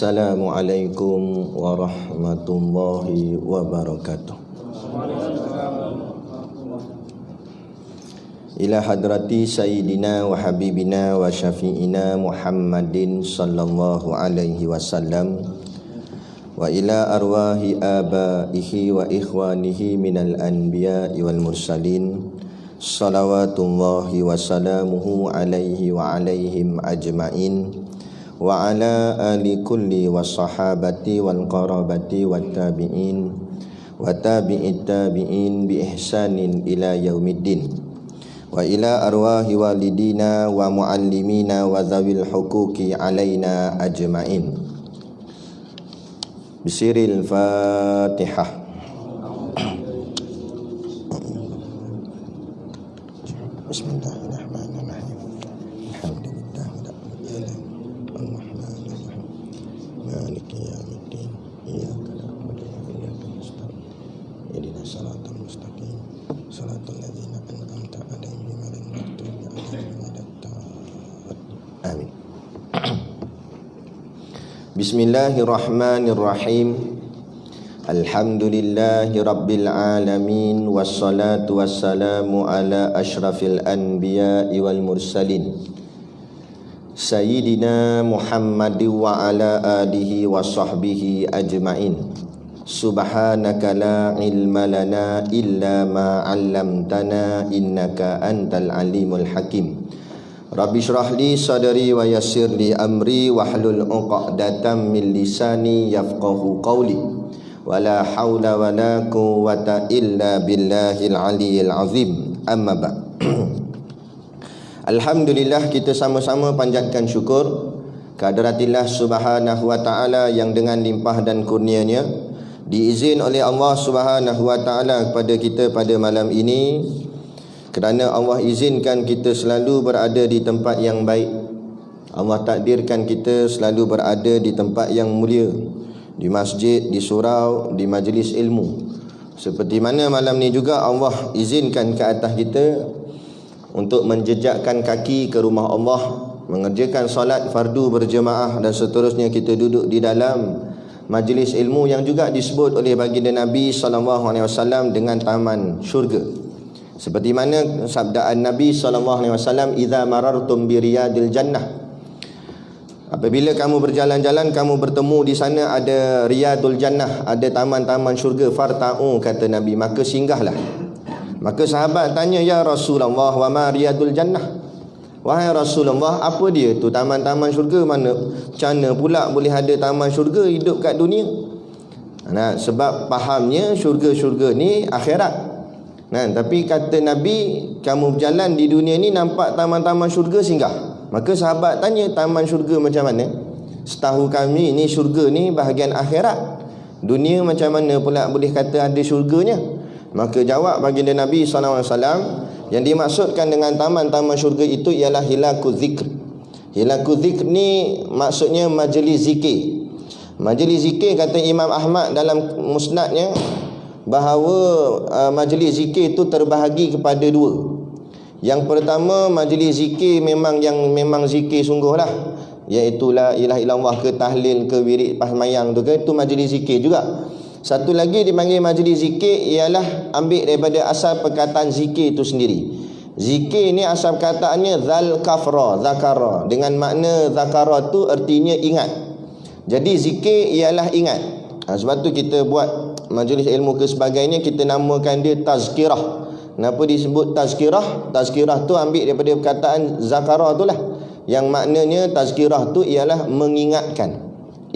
Assalamualaikum warahmatullahi wabarakatuh. Ila hadrati sayyidina wa habibina wa syafi'ina Muhammadin sallallahu alaihi wasallam wa ila arwahi abaihi wa ikhwanihi minal anbiya'i wal mursalin salawatullahi wa salamuhu alaihi wa alaihim ajma'in wa ala ali kulli wa sahabati wal qarabati wat tabi'in wa tabi'it tabi'in bi ihsanin ila yaumiddin wa ila arwahi walidina wa muallimina wa zawil huquqi alaina ajma'in. Bisiril Fatihah. Bismillahirrahmanirrahim. Alhamdulillahirabbil alamin. Arrahmanirrahim. Maliki yaumiddin. Iyyaka na'budu wa iyyaka nasta'in. Ihdinas siratal mustaqim. Shiratal ladzina an'amta 'alaihim ghairil maghdubi 'alaihim waladdallin. Amin. Bismillahirrahmanirrahim. Alhamdulillahi rabbil alamin. Wassalatu wassalamu ala ashrafil anbiya'i wal mursalin Sayyidina Muhammadin wa ala alihi wa sahbihi ajma'in. Subhanaka la ilma lana illa ma 'allamtana innaka antal alimul hakim. Rabbi shrah li sadri wa yassir li amri wahlul 'uqdatam min lisani yafqahu qawli. Wala haula wala quwwata illa billahil aliyyil azim. Amma ba'. Alhamdulillah, kita sama-sama panjatkan syukur kehadiratillah subhanahu wa ta'ala yang dengan limpah dan kurnianya diizin oleh Allah subhanahu wa ta'ala kepada kita pada malam ini, kerana Allah izinkan kita selalu berada di tempat yang baik. Allah takdirkan kita selalu berada di tempat yang mulia, di masjid, di surau, di majlis ilmu. Seperti mana malam ni juga Allah izinkan ke atas kita untuk menjejakkan kaki ke rumah Allah, mengerjakan solat fardu berjemaah, dan seterusnya kita duduk di dalam majlis ilmu yang juga disebut oleh baginda Nabi SAW dengan taman syurga. Seperti mana sabdaan Nabi SAW, "Idza marartum bi riyadil jannah." Apabila kamu berjalan-jalan, kamu bertemu di sana ada riyadul jannah, ada taman-taman syurga, farta'u, kata Nabi, maka singgahlah. Maka sahabat tanya, "Ya Rasulullah, wa ma riyadul jannah?" Wahai Rasulullah, apa dia tu taman-taman syurga? Macam mana pula boleh ada taman syurga hidup kat dunia? Nah, sebab fahamnya syurga-syurga ni akhirat. Nah, tapi kata Nabi, kamu berjalan di dunia ni nampak taman-taman syurga, singgah. Maka sahabat tanya, taman syurga macam mana? Setahu kami ni syurga ni bahagian akhirat. Dunia macam mana pula boleh kata ada syurganya? Maka jawab baginda Nabi SAW, yang dimaksudkan dengan taman-taman syurga itu ialah hilakul zikr. Hilakul zikr ni maksudnya majlis zikir. Majlis zikir, kata Imam Ahmad dalam musnadnya, bahawa majlis zikir itu terbahagi kepada dua. Yang pertama, majlis zikir memang zikir sungguh lah, iaitu la ilaha illallah ke tahlil ke wirid pasmayang tu ke, itu majlis zikir juga. Satu lagi dipanggil majlis zikir ialah ambil daripada asal perkataan zikir itu sendiri. Zikir ni asal perkataannya zal kafra, zakara, dengan makna zakara tu artinya ingat. Jadi zikir ialah ingat. Sebab tu kita buat majlis ilmu ke sebagainya, kita namakan dia tazkirah. Kenapa disebut tazkirah? Tazkirah tu ambil daripada perkataan zakara tu lah, yang maknanya tazkirah tu ialah mengingatkan,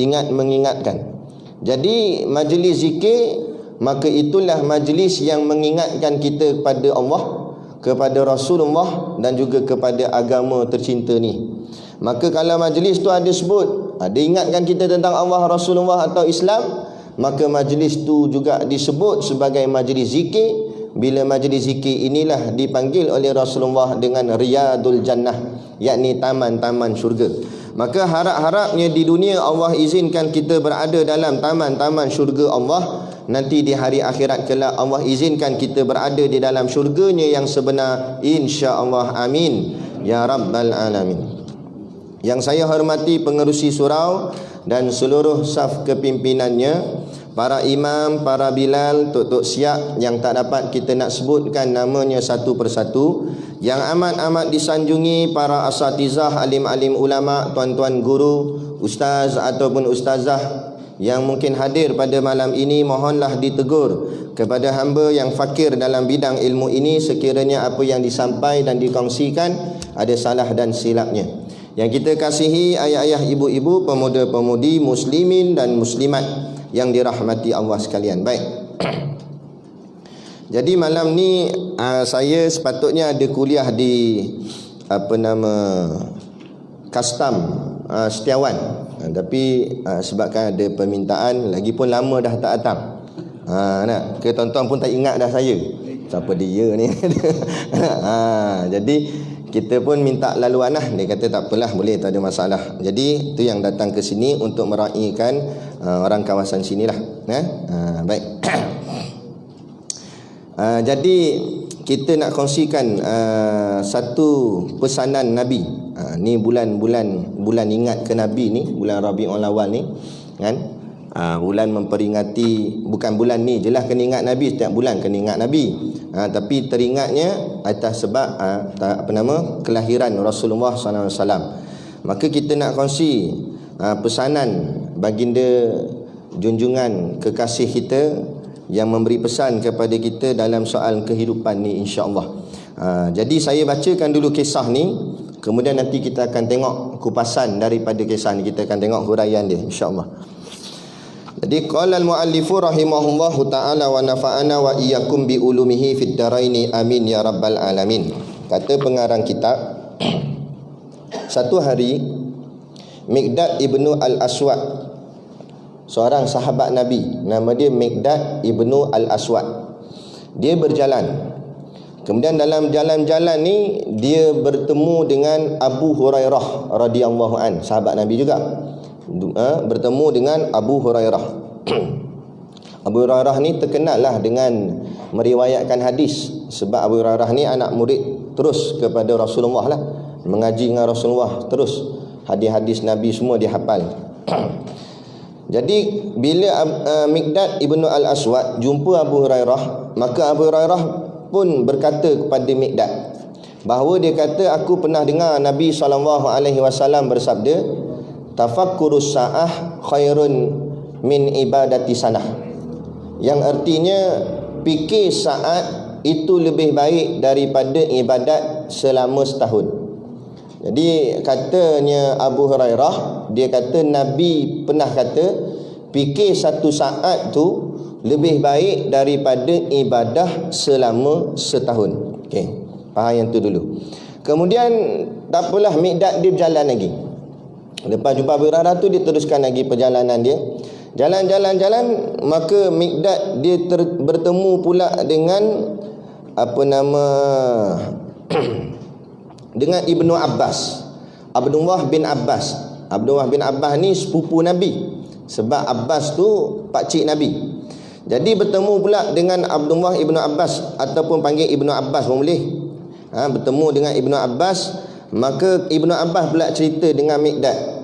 ingat, mengingatkan. Jadi majlis zikir, maka itulah majlis yang mengingatkan kita kepada Allah, kepada Rasulullah, dan juga kepada agama tercinta ni. Maka kalau majlis tu ada sebut, ada ingatkan kita tentang Allah, Rasulullah atau Islam, maka majlis tu juga disebut sebagai majlis zikir. Bila majlis zikir inilah dipanggil oleh Rasulullah dengan riyadul jannah, yakni taman-taman syurga. Maka harap-harapnya di dunia Allah izinkan kita berada dalam taman-taman syurga Allah. Nanti di hari akhirat kelak Allah izinkan kita berada di dalam syurganya yang sebenar, insya-Allah. Amin ya rabbal alamin. Yang saya hormati pengerusi surau dan seluruh saf kepimpinannya, para imam, para bilal, tok-tok siap yang tak dapat kita nak sebutkan namanya satu persatu, yang amat-amat disanjungi para asatizah, alim-alim ulama, tuan-tuan guru, ustaz ataupun ustazah yang mungkin hadir pada malam ini, mohonlah ditegur kepada hamba yang fakir dalam bidang ilmu ini sekiranya apa yang disampaikan dan dikongsikan ada salah dan silapnya. Yang kita kasihi ayah-ayah, ibu-ibu, pemuda-pemudi, muslimin dan muslimat yang dirahmati Allah sekalian. Baik. Jadi malam ni saya sepatutnya ada kuliah di Custom Setiawan, tapi sebabkan ada permintaan, lagipun lama dah tak datang. Nak ke tuan-tuan pun tak ingat dah saya. Siapa dia ni? Jadi kita pun minta laluan lah. Dia kata tak apalah, boleh, tak ada masalah. Jadi itu yang datang ke sini untuk meraihkan orang kawasan sinilah. Baik. Jadi kita nak kongsikan satu pesanan Nabi. Ni bulan ingat ke Nabi ni, bulan Rabiul Awal ni, kan? Bulan memperingati, bukan bulan ni jelas kena ingat Nabi, setiap bulan kena ingat Nabi. Tapi teringatnya atas sebab kelahiran Rasulullah SAW. Maka kita nak kongsi pesanan baginda junjungan kekasih kita yang memberi pesan kepada kita dalam soal kehidupan ni, insya-Allah. Jadi saya bacakan dulu kisah ni, kemudian nanti kita akan tengok kupasan daripada kisah ni, kita akan tengok huraian dia, insya-Allah. Jadi qala al-muallifu rahimahullahu taala wa nafa'ana wa iyyakum bi ulumihi fid daraini amin ya rabbal alamin. Kata pengarang kitab, satu hari Miqdad ibnu al-Aswad, seorang sahabat Nabi, nama dia Miqdad ibnu al-Aswad, dia berjalan. Kemudian dalam jalan-jalan ni dia bertemu dengan Abu Hurairah radhiyallahu an, sahabat Nabi juga. Bertemu dengan Abu Hurairah. Abu Hurairah ni terkenal lah dengan meriwayatkan hadis, sebab Abu Hurairah ni anak murid terus kepada Rasulullah lah, mengaji dengan Rasulullah terus, hadis-hadis Nabi semua dia hafal. Jadi bila Miqdad ibnu al-Aswad jumpa Abu Hurairah, maka Abu Hurairah pun berkata kepada Miqdad bahawa dia kata, aku pernah dengar Nabi SAW bersabda, tafakkurus sa'ah khairun min ibadati sanah, yang artinya fikir saat itu lebih baik daripada ibadat selama setahun. Jadi katanya Abu Hurairah, dia kata Nabi pernah kata fikir satu saat tu lebih baik daripada ibadah selama setahun. Okey, faham yang tu dulu. Kemudian tak apalah, Miqdad dia berjalan lagi. Lepas jumpa Abu Hurairah tu, dia teruskan lagi perjalanan dia. Jalan-jalan, maka Miqdad dia bertemu pula dengan dengan Ibnu Abbas, Abdullah bin Abbas. Abdullah bin Abbas ni sepupu Nabi, sebab Abbas tu pakcik Nabi. Jadi bertemu pula dengan Abdullah ibnu Abbas, ataupun panggil Ibnu Abbas pun boleh. Bertemu dengan Ibnu Abbas. Maka Ibnu Abbas pula cerita dengan Miqdad.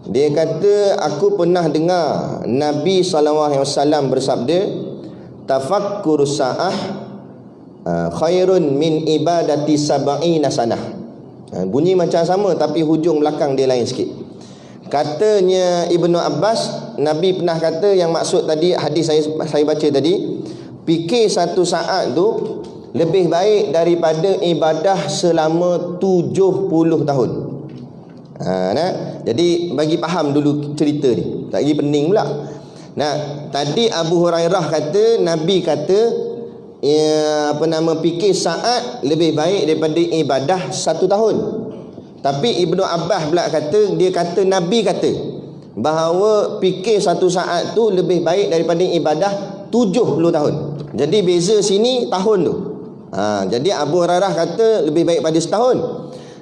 Dia kata, aku pernah dengar Nabi SAW bersabda, tafakkur sa'ah khairun min ibadati sab'ina sanah. Bunyi macam sama tapi hujung belakang dia lain sikit. Katanya Ibnu Abbas, Nabi pernah kata, yang maksud tadi hadis saya baca tadi, fikir satu saat tu lebih baik daripada ibadah selama 70 tahun. Jadi bagi faham dulu cerita ni, tak lagi pening pula. Tadi Abu Hurairah kata, Nabi kata fikir saat lebih baik daripada ibadah 1 tahun. Tapi Ibnu Abbas pula kata, dia kata Nabi kata bahawa fikir satu saat tu lebih baik daripada ibadah 70 tahun. Jadi beza sini tahun tu. Jadi Abu Hurairah kata lebih baik pada setahun.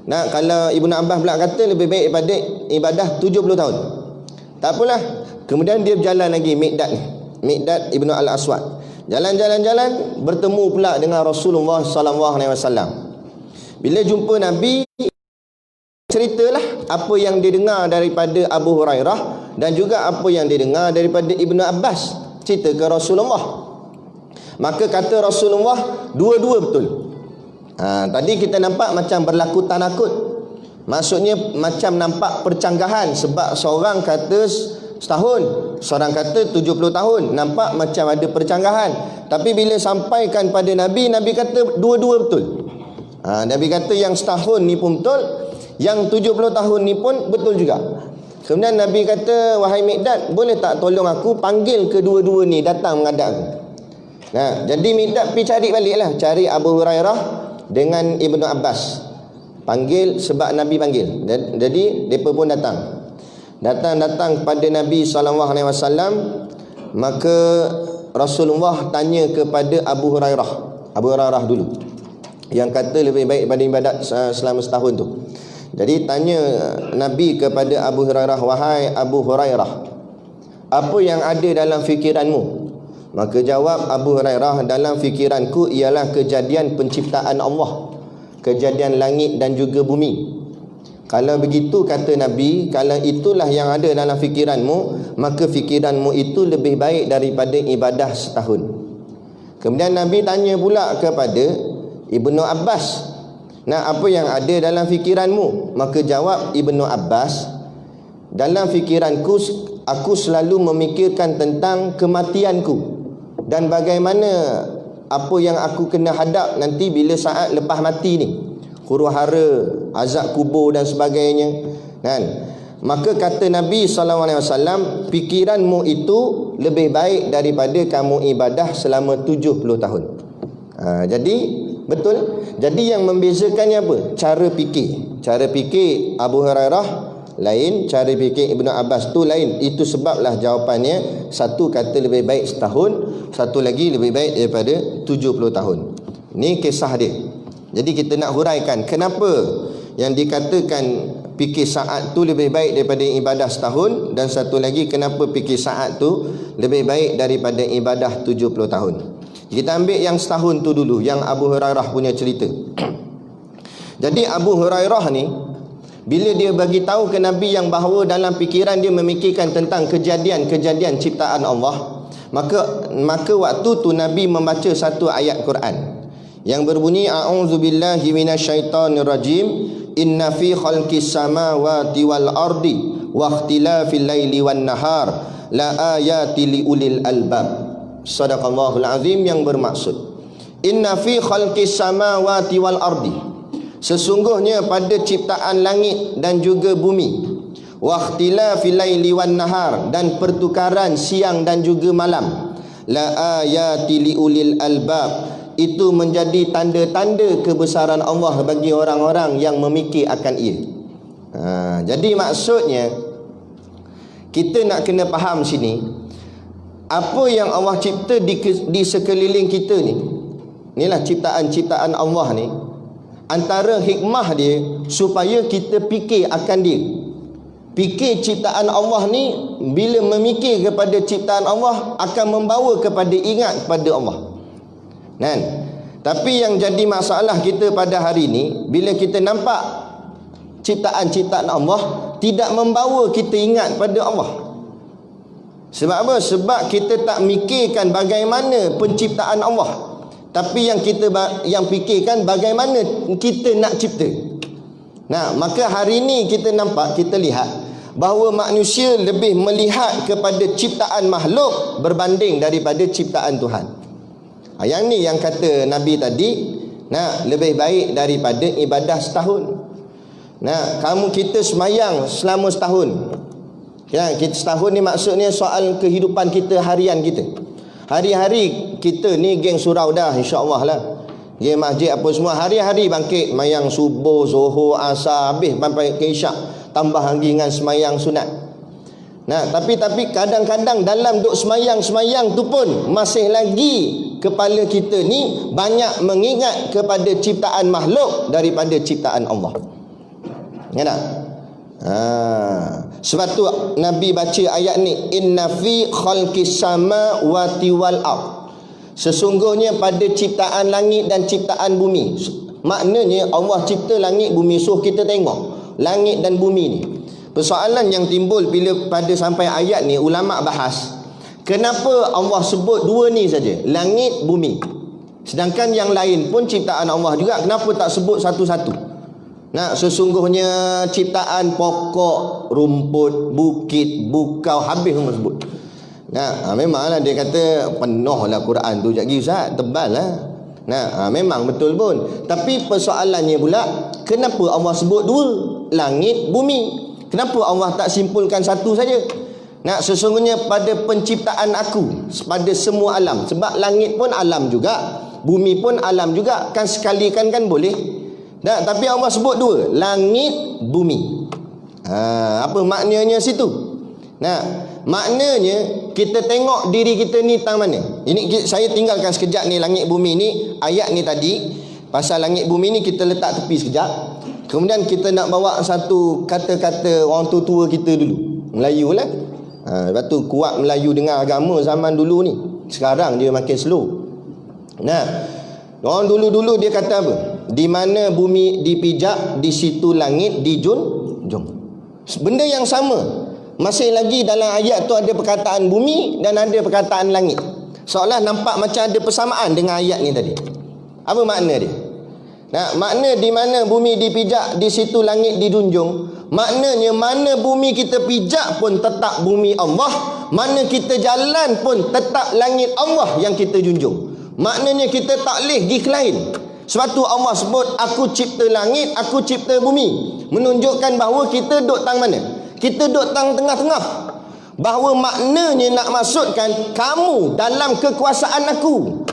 Kalau Ibnu Abbas pula kata lebih baik daripada ibadah 70 tahun. Tak apalah. Kemudian dia berjalan lagi, Miqdad ibnu al-Aswad. Jalan-jalan bertemu pula dengan Rasulullah SAW. Bila jumpa Nabi, ceritalah apa yang dia dengar daripada Abu Hurairah dan juga apa yang dia dengar daripada Ibnu Abbas, cerita ke Rasulullah. Maka kata Rasulullah, dua-dua betul. Tadi kita nampak macam berlaku tanakut. Maksudnya macam nampak percanggahan, sebab seorang kata setahun, seorang kata 70 tahun. Nampak macam ada percanggahan. Tapi bila sampaikan pada Nabi, Nabi kata dua-dua betul. Nabi kata yang setahun ni pun betul, yang 70 tahun ni pun betul juga. Kemudian Nabi kata, wahai Miqdad, boleh tak tolong aku panggil kedua-dua ni datang menghadap aku. Jadi Miqdad pergi cari baliklah, cari Abu Hurairah dengan Ibnu Abbas. Panggil sebab Nabi panggil. Jadi mereka pun datang. Datang kepada Nabi SAW. Maka Rasulullah tanya kepada Abu Hurairah. Abu Hurairah dulu, yang kata lebih baik pada ibadat selama setahun tu. Jadi tanya Nabi kepada Abu Hurairah, wahai Abu Hurairah, apa yang ada dalam fikiranmu? Maka jawab Abu Hurairah, dalam fikiranku ialah kejadian penciptaan Allah, kejadian langit dan juga bumi. Kalau begitu, kata Nabi, kalau itulah yang ada dalam fikiranmu, maka fikiranmu itu lebih baik daripada ibadah setahun. Kemudian Nabi tanya pula kepada Ibnu Abbas, apa yang ada dalam fikiranmu? Maka jawab Ibnu Abbas, dalam fikiranku aku selalu memikirkan tentang kematianku dan bagaimana apa yang aku kena hadap nanti bila saat lepas mati ni, huru-hara, azab kubur dan sebagainya, kan? Maka kata Nabi SAW, fikiranmu itu lebih baik daripada kamu ibadah selama 70 tahun. Jadi betul. Jadi yang membezakannya apa? Cara fikir. Cara fikir Abu Hurairah lain, cara fikir Ibnu Abbas tu lain. Itu sebablah jawapannya, satu kata lebih baik setahun, satu lagi lebih baik daripada 70 tahun. Ini kisah dia. Jadi kita nak huraikan kenapa yang dikatakan fikir saat tu lebih baik daripada ibadah setahun, dan satu lagi kenapa fikir saat tu lebih baik daripada ibadah 70 tahun. Kita ambil yang setahun tu dulu, yang Abu Hurairah punya cerita. Jadi Abu Hurairah ni, bila dia bagi tahu ke Nabi yang bahawa dalam fikiran dia memikirkan tentang kejadian-kejadian ciptaan Allah, maka waktu tu Nabi membaca satu ayat Quran yang berbunyi, a'udzubillahi minasyaitonirrajim, inna fi khalqis samawati wal ardi wa ikhtilafil laili wan nahar la ayati liulil albab. Sadaqallahul azim, yang bermaksud, inna fi khalqis samawati wal ardi, sesungguhnya pada ciptaan langit dan juga bumi, wa ikhtilafil laili wan nahar, dan pertukaran siang dan juga malam, la ayati liulil albab, itu menjadi tanda-tanda kebesaran Allah bagi orang-orang yang memikir akan ia. Jadi maksudnya kita nak kena faham sini, apa yang Allah cipta di sekeliling kita ni, inilah ciptaan-ciptaan Allah ni, antara hikmah dia supaya kita fikir akan dia. Fikir ciptaan Allah ni, bila memikir kepada ciptaan Allah, akan membawa kepada ingat kepada Allah. Kan? Tapi yang jadi masalah kita pada hari ni, bila kita nampak ciptaan-ciptaan Allah tidak membawa kita ingat pada Allah. Sebab apa? Sebab kita tak mikirkan bagaimana penciptaan Allah, tapi yang fikirkan bagaimana kita nak cipta. Maka hari ni kita nampak, kita lihat bahawa manusia lebih melihat kepada ciptaan makhluk berbanding daripada ciptaan Tuhan. Yang ni yang kata Nabi tadi, lebih baik daripada ibadah setahun. Kita semayang selama setahun. Kita setahun ni maksudnya soal kehidupan kita harian kita. Hari-hari kita ni geng surau dah, insya-Allah lah. Geng masjid apa semua, hari-hari bangkit mayang subuh, zuhur, asar, habis sampai ke isyak, tambah lagi dengan semayang sunat. Tapi kadang-kadang dalam duk semayang tu pun masih lagi kepala kita ni banyak mengingat kepada ciptaan makhluk daripada ciptaan Allah. Ya tak? Sebab tu Nabi baca ayat ni, inna fi khalqis samawati wal ard, sesungguhnya pada ciptaan langit dan ciptaan bumi. Maknanya Allah cipta langit bumi, suruh kita tengok langit dan bumi ni. Persoalan yang timbul bila pada sampai ayat ni, ulama bahas, kenapa Allah sebut dua ni saja, langit, bumi, sedangkan yang lain pun ciptaan Allah juga, kenapa tak sebut satu-satu? Nah, sesungguhnya ciptaan pokok, rumput, bukit, bukau, habis semua sebut. Nah, memanglah dia kata penuh lah Quran tu. Sekejap lagi Ustaz, tebal lah. Nah, memang betul pun. Tapi persoalannya pula, kenapa Allah sebut dua? Langit, bumi. Kenapa Allah tak simpulkan satu saja? Nah, sesungguhnya pada penciptaan aku, pada semua alam. Sebab langit pun alam juga, bumi pun alam juga. Kan sekalikan kan boleh. Nah, tapi Allah sebut dua, langit, bumi. Apa maknanya situ? Nah, maknanya kita tengok diri kita ni tang mana. Ini saya tinggalkan sekejap ni langit bumi ni, ayat ni tadi pasal langit bumi ni kita letak tepi sekejap. Kemudian kita nak bawa satu kata-kata orang tua kita dulu, Melayu lah. Lepas tu kuat Melayu dengan agama zaman dulu ni. Sekarang dia makin slow. Nah, orang dulu-dulu dia kata apa? Di mana bumi dipijak, di situ langit dijunjung. Benda yang sama. Masih lagi dalam ayat tu ada perkataan bumi dan ada perkataan langit. Seolah nampak macam ada persamaan dengan ayat ni tadi. Apa makna dia? Nah, makna di mana bumi dipijak, di situ langit dijunjung. Maknanya mana bumi kita pijak pun tetap bumi Allah, mana kita jalan pun tetap langit Allah yang kita junjung. Maknanya kita tak boleh pergi ke lain. Sebab tu Allah sebut aku cipta langit, aku cipta bumi, menunjukkan bahawa kita duduk tang mana? Kita duduk tang tengah-tengah. Bahawa maknanya nak maksudkan kamu dalam kekuasaan aku.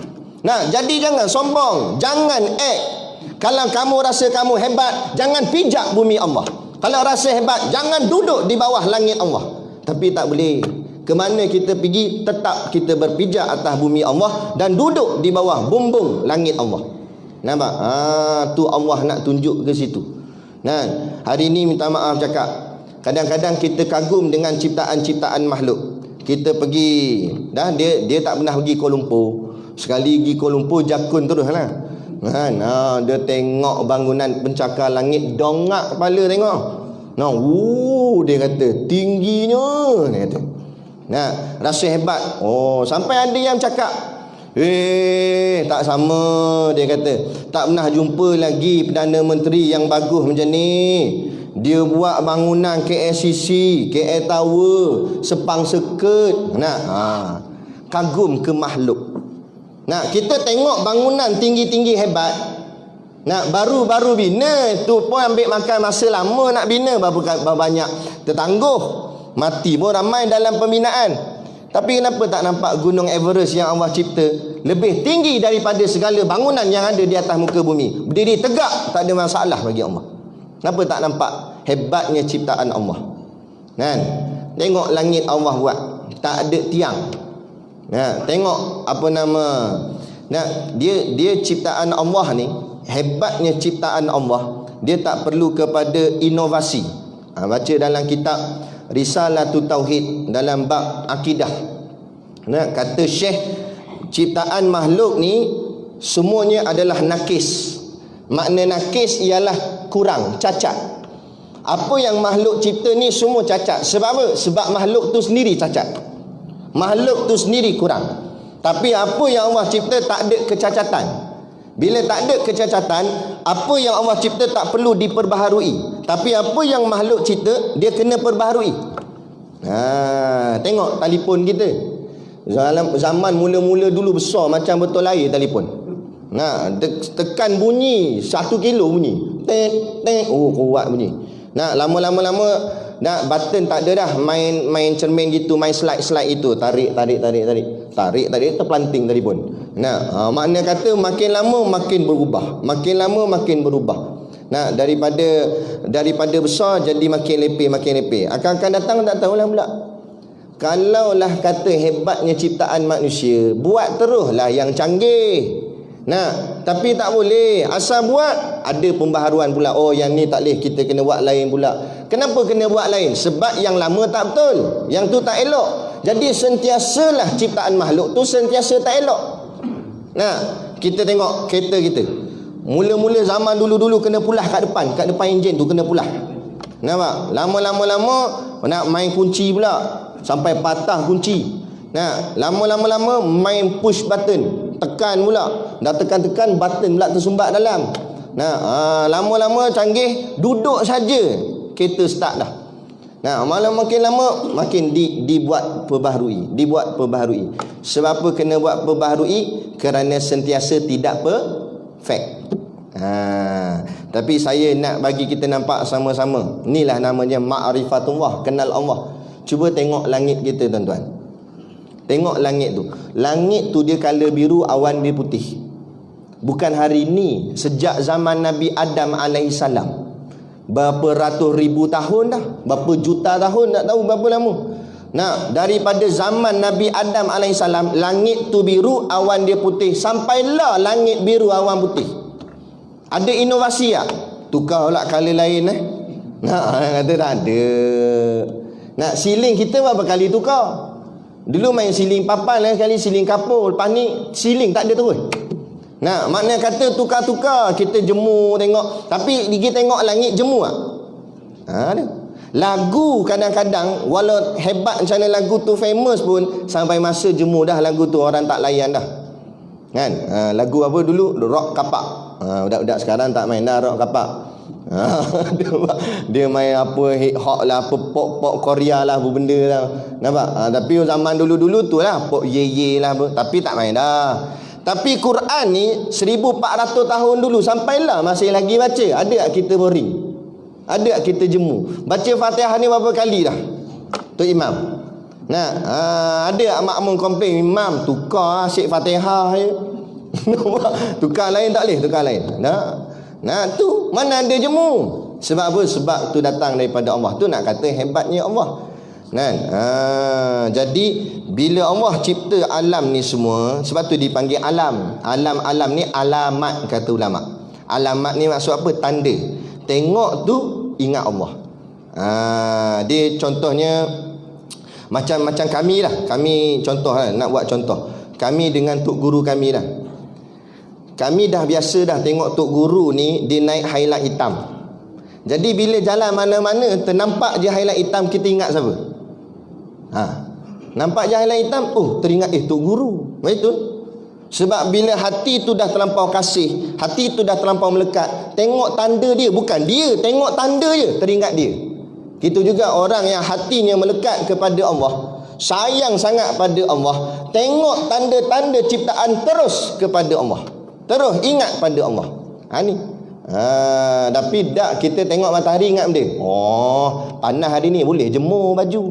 Nah, jadi jangan sombong, jangan kalau kamu rasa kamu hebat, jangan pijak bumi Allah. Kalau rasa hebat, jangan duduk di bawah langit Allah. Tapi tak boleh. Kemana kita pergi, tetap kita berpijak atas bumi Allah dan duduk di bawah bumbung langit Allah. Nampak? Tu Allah nak tunjuk ke situ. Nah, hari ni minta maaf cakap, kadang-kadang kita kagum dengan ciptaan-ciptaan makhluk. Kita pergi, dia tak pernah pergi Kuala Lumpur. Sekali pergi Kuala Lumpur, jakun terus lah. Dia tengok bangunan pencakar langit, dongak kepala tengok. Dia kata tingginya, dia kata. Nah, rasa hebat. Sampai ada yang cakap, tak sama, dia kata. Tak pernah jumpa lagi Perdana Menteri yang bagus macam ni. Dia buat bangunan KLCC, KL Tower, Sepang Circuit. Kagum ke makhluk. Kita tengok bangunan tinggi-tinggi hebat. Baru-baru bina, tu pun ambil makan masa lama nak bina. Berapa banyak tertangguh, mati pun ramai dalam pembinaan. Tapi kenapa tak nampak Gunung Everest yang Allah cipta lebih tinggi daripada segala bangunan yang ada di atas muka bumi? Berdiri tegak, tak ada masalah bagi Allah. Kenapa tak nampak hebatnya ciptaan Allah? Kan? Tengok langit Allah buat, tak ada tiang. Tengok apa nama, dia ciptaan Allah ni, hebatnya ciptaan Allah, dia tak perlu kepada inovasi. Baca dalam kitab Risalatul Tauhid dalam bab akidah. Kata Syekh, ciptaan makhluk ni semuanya adalah nakis. Makna nakis ialah kurang, cacat. Apa yang makhluk cipta ni semua cacat. Sebab apa? Sebab makhluk tu sendiri cacat. Makhluk tu sendiri kurang. Tapi apa yang Allah cipta tak ada kecacatan. Bila tak ada kecacatan, apa yang Allah cipta tak perlu diperbaharui. Tapi apa yang makhluk cipta, dia kena perbaharui. Tengok telefon kita. Zaman mula-mula dulu besar macam betul air telefon. Tekan bunyi 1 kilo bunyi. Kuat bunyi. Lama-lama button tak ada dah. Main cermin gitu, main slide itu, tarik terpelanting telefon. Makna kata makin lama makin berubah, makin lama makin berubah. Daripada besar jadi makin lepeh. Akan datang tak tahulah pula. Kalaulah kata hebatnya ciptaan manusia, buat teruslah yang canggih. Tapi tak boleh. Asal buat, ada pembaharuan pula. Yang ni tak boleh, kita kena buat lain pula. Kenapa kena buat lain? Sebab yang lama tak betul, yang tu tak elok. Jadi sentiasalah ciptaan makhluk tu sentiasa tak elok. Kita tengok kereta kita. Mula-mula zaman dulu-dulu kena pulah kat depan enjin tu kena pulah. Nampak? Lama-lama nak main kunci pula sampai patah kunci. Nah, lama-lama main push button, tekan pula. Dah tekan-tekan button pula tersumbat dalam. Nah, lama-lama canggih, duduk saja kereta start dah. Nah, makin lama makin dibuat perbaharui. Sebab apa kena buat perbaharui? Kerana sentiasa tidak perfect. Tapi saya nak bagi kita nampak sama-sama. Inilah namanya ma'rifatullah, kenal Allah. Cuba tengok langit kita tuan-tuan. Tengok langit tu. Langit tu dia color biru, awan dia putih. Bukan hari ni, sejak zaman Nabi Adam alaihissalam. Berapa ratus ribu tahun dah, berapa juta tahun, tak tahu berapa lama. Nah, daripada zaman Nabi Adam alaihissalam, langit tu biru, awan dia putih. Sampailah langit biru, awan putih. Ada inovasi tak? Tukar pula color lain Nah, kata tak ada. Nah, siling kita berapa kali tukar? Dulu main siling papan, lain kali siling kapur. Lepas ni siling tak ada terus. Nah, makna kata tukar-tukar. Kita jemur tengok. Tapi kita tengok langit jemur tak? Ada. Lagu kadang-kadang, walau hebat macam mana lagu tu famous pun, sampai masa jemur dah lagu tu orang tak layan dah. Kan? Lagu apa dulu? Rock kapak. Budak-budak sekarang tak main dah rock kapak. Dia main apa hip hop lah, apa pop Korea lah, apa benda lah. Nampak? Tapi zaman dulu-dulu tu lah pop ye lah apa. Tapi tak main dah. Tapi Quran ni 1400 tahun dulu sampailah masih lagi baca. Ada tak kita boring? Ada tak kita jemu? Baca Fatihah ni berapa kali dah? Tu imam. Nah, ada tak makmum komplain imam tukar asyik Fatihah je. Tukar lain tak boleh, tukar lain. Nah tu mana ada jemu. Sebab apa? Sebab tu datang daripada Allah. Tu nak kata hebatnya Allah. Kan? Jadi bila Allah cipta alam ni semua, sebab tu dipanggil alam. Alam ni alamat kata ulama. Alamat ni maksud apa? Tanda. Tengok tu ingat Allah. Dia contohnya macam kami lah. Kami contoh lah, nak buat contoh. Kami dengan tok guru kami lah. Kami dah biasa dah tengok tok guru ni dia naik highlight hitam. Jadi bila jalan mana-mana ternampak je highlight hitam, kita ingat siapa? Nampak je highlight hitam, oh teringat tok guru. Betul? Sebab bila hati tu dah terlampau kasih, hati tu dah terlampau melekat, tengok tanda dia, bukan dia, tengok tanda je teringat dia. Itu juga orang yang hatinya melekat kepada Allah, sayang sangat pada Allah, tengok tanda-tanda ciptaan terus kepada Allah, terus ingat pada Allah. Ni tapi tak kita tengok matahari ingat benda. Oh, panas hari ni boleh jemur baju.